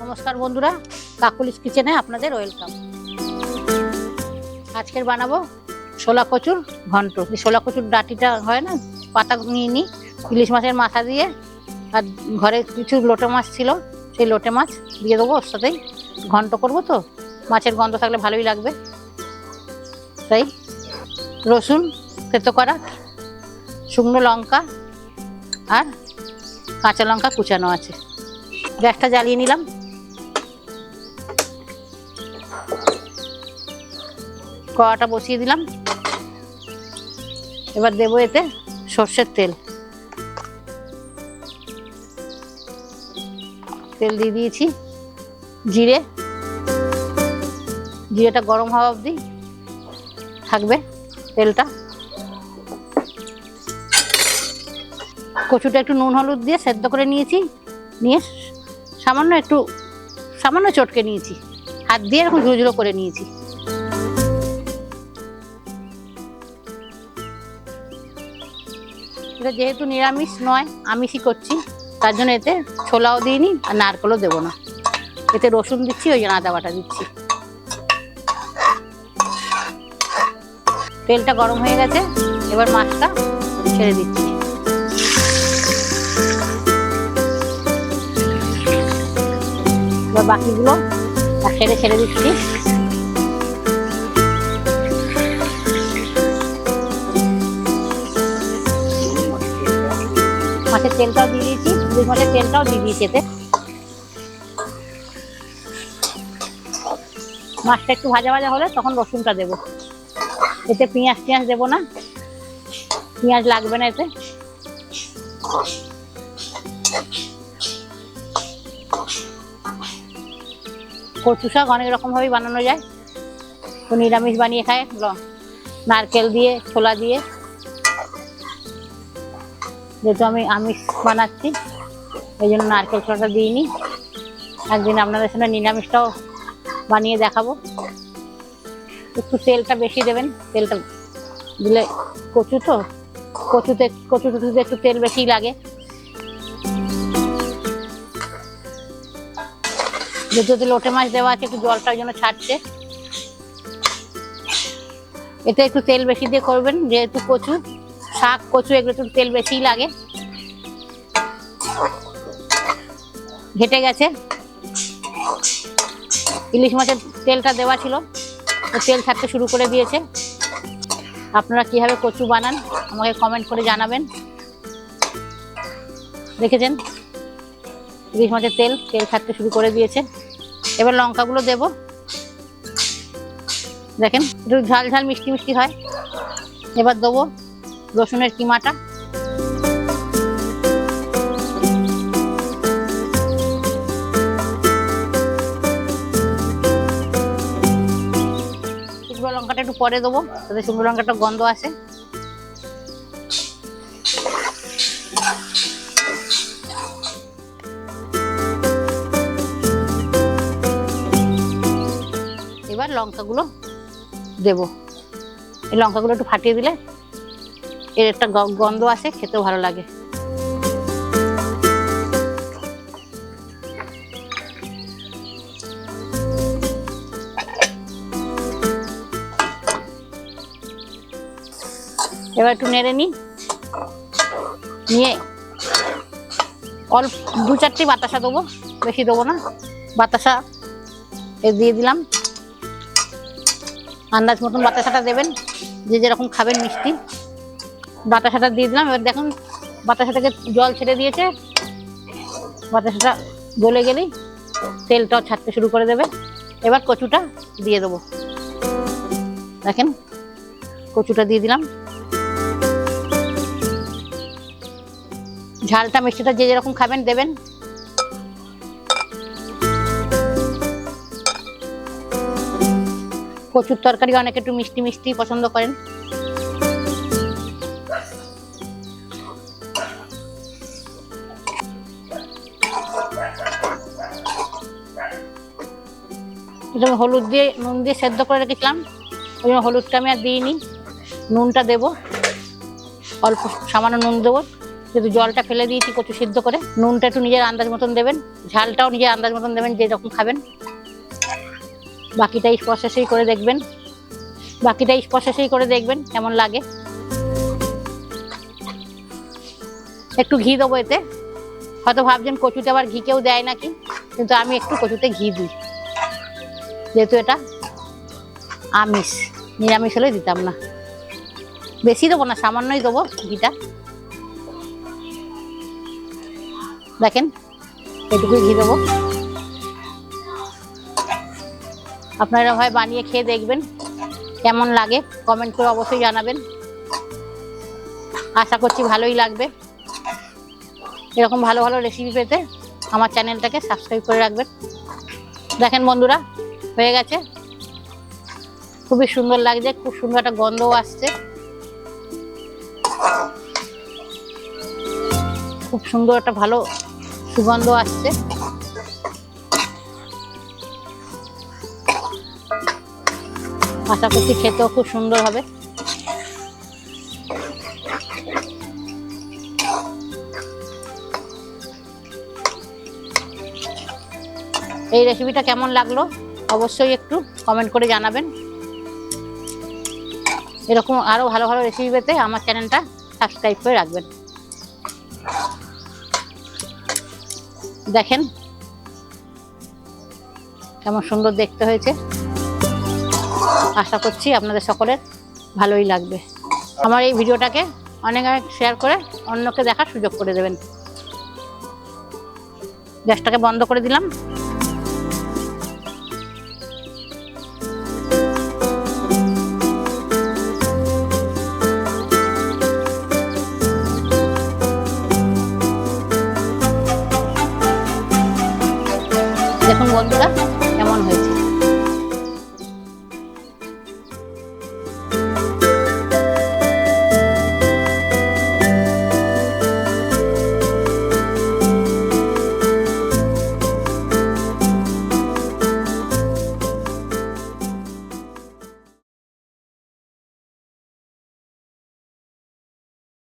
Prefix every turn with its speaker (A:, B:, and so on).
A: নমস্কার বন্ধুরা, কাকুলিস কিচেনে আপনাদের ওয়েলকাম। আজকের বানাবো ছোলা কচুর ঘন্ট। ছোলা কচুর ডাঁটিটা হয় না, পাতা নিয়ে নিই, ইলিশ মাছের মাথা দিয়ে, আর ঘরে কিছু লোটে মাছ ছিল, সেই লোটে মাছ দিয়ে দেবো। ওর সাথেই ঘন্ট করবো, তো মাছের গন্ধ থাকলে ভালোই লাগবে। তাই রসুন থেতো করা, শুকনো লঙ্কা আর কাঁচা লঙ্কা কুচানো আছে। গ্যাসটা জ্বালিয়ে নিলাম। কড়াটা বসিয়ে দিলাম। এবার দেবো এতে সর্ষের তেল। তেল দিয়ে দিয়েছি। জিরেটা গরম হওয়া অবধি থাকবে তেলটা। কচুটা একটু নুন হলুদ দিয়ে সেদ্ধ করে নিয়েছি, নিয়ে সামান্য চটকে নিয়েছি, হাত দিয়ে এরকম ঝুড়ো ঝুড়ো করে নিয়েছি। এটা যেহেতু নিরামিষ নয়, আমিষই করছি, তার জন্য এতে ছোলাও দিইনি আর নারকেলও দেবো না। এতে রসুন দিচ্ছি, ওই জন্য আদা বাটা দিচ্ছি। তেলটা গরম হয়ে গেছে, এবার মাছটা ছেড়ে দিচ্ছি। এবার বাকিগুলো ছেড়ে দিচ্ছি। মাছের তেলটাও দিয়ে দিয়েছি, ইলিশ মাছের তেলটাও দিয়ে দিয়েছি এতে। মাছটা একটু ভাজা ভাজা হলে তখন রসুনটা দেবো। এতে পেঁয়াজ দেবো না, পেঁয়াজ লাগবে না এতে। কচু শাক অনেক রকম ভাবে বানানো যায়। তো নিরামিষ বানিয়ে খায়, নারকেল দিয়ে, ছোলা দিয়ে। যেহেতু আমি আমিষ বানাচ্ছি, এই জন্য নারকেল ছোলাটা দিইনি। একদিন আপনাদের সঙ্গে নিরামিষটাও বানিয়ে দেখাবো। একটু তেলটা বেশি দেবেন, তেলটা দিলে কচুতে একটু তেল বেশি লাগে। যেহেতু লোটে মাছ দেওয়া আছে, একটু জলটার জন্য ছাড়ছে। এতে একটু তেল বেশি দিয়ে করবেন, যেহেতু কচু এগুলো একটু তেল বেশিই লাগে। ঘেটে গেছে, ইলিশ মাছের তেলটা দেওয়া ছিল, তেল ছাড়তে শুরু করে দিয়েছে। আপনারা কিভাবে কচু বানান আমাকে কমেন্ট করে জানাবেন। দেখেছেন, ইলিশ মাছের তেল ছাড়তে শুরু করে দিয়েছে। এবার লঙ্কাগুলো দেব। দেখেন, একটু ঝাল ঝাল মিষ্টি মিষ্টি হয়। এবার দেবো রসুনের কিমাটা। শুকনো লঙ্কাটা একটু পরে দেবো, তাতে শুকনো লঙ্কাটা গন্ধ আসে। এবার লঙ্কাগুলো দেবো। এই লঙ্কাগুলো একটু ফাটিয়ে দিলে এর একটা গন্ধ আসে, খেতেও ভালো লাগে। এবার একটু নেড়ে নিয়ে অল্প 2-4টি বাতাসা দেবো, বেশি দেবো না। বাতাসা দিয়ে দিলাম। আন্দাজ মতন বাতাসাটা দেবেন, যে যেরকম খাবেন মিষ্টি। বাতাসাটা দিয়ে দিলাম। এবার দেখুন, বাতাসা থেকে জল ছেড়ে দিয়েছে। বাতাসাটা গলে গেলেই তেলটাও ছাড়তে শুরু করে দেবে। এবার কচুটা দিয়ে দেবো। দেখেন, কচুটা দিয়ে দিলাম। ঝালটা মিষ্টিটা যে যেরকম খাবেন দেবেন। কচুর তরকারি অনেকে একটু মিষ্টি মিষ্টি পছন্দ করেন। এটা হলুদ দিয়ে নুন দিয়ে সেদ্ধ করে রেখেছিলাম, ওই জন্য হলুদটা আমি আর দিইনি। নুনটা দেবো, অল্প সামান্য নুন দেবো, যেহেতু জলটা ফেলে দিয়েছি কচু সিদ্ধ করে, নুনটা একটু নিজের আন্দাজ মতন দেবেন, ঝালটাও নিজের আন্দাজ মতন দেবেন যে যখন খাবেন। বাকিটা প্রসেসেই করে দেখবেন, কেমন লাগে। একটু ঘি দেবো এতে। হয়তো ভাবছেন কচুতে আবার ঘি কেউ দেয় নাকি, কিন্তু আমি একটু কচুতে ঘি দিই, যেহেতু এটা আমিষ। নিরামিষ হলে দিতাম না। বেশি দেবো না, সামান্যই দেবো ঘিটা। দেখেন এটুকুই ঘি দেবো। আপনারা হয় বানিয়ে খেয়ে দেখবেন কেমন লাগে, কমেন্ট করে অবশ্যই জানাবেন। আশা করছি ভালোই লাগবে। এরকম ভালো ভালো রেসিপি পেতে আমার চ্যানেলটাকে সাবস্ক্রাইব করে রাখবেন। দেখেন বন্ধুরা, হয়ে গেছে। খুবই সুন্দর লাগছে, খুব সুন্দর একটা গন্ধও আসছে, খুব সুন্দর একটা ভালো সুগন্ধ আসছে। আশা করছি খেতেও খুব সুন্দর হবে। এই রেসিপিটা কেমন লাগলো অবশ্যই একটু কমেন্ট করে জানাবেন। এরকম আরো ভালো ভালো রেসিপি পেতে আমার চ্যানেলটা সাবস্ক্রাইব করে রাখবেন। দেখেন কেমন সুন্দর দেখতে হয়েছে। আশা করছি আপনাদের সকলের ভালোই লাগবে। আমার এই ভিডিওটাকে অনেক অনেক শেয়ার করে অন্যকে দেখার সুযোগ করে দেবেন। গ্যাসটাকে বন্ধ করে দিলাম। দেখুন বন্ধুরা কেমন হয়েছে।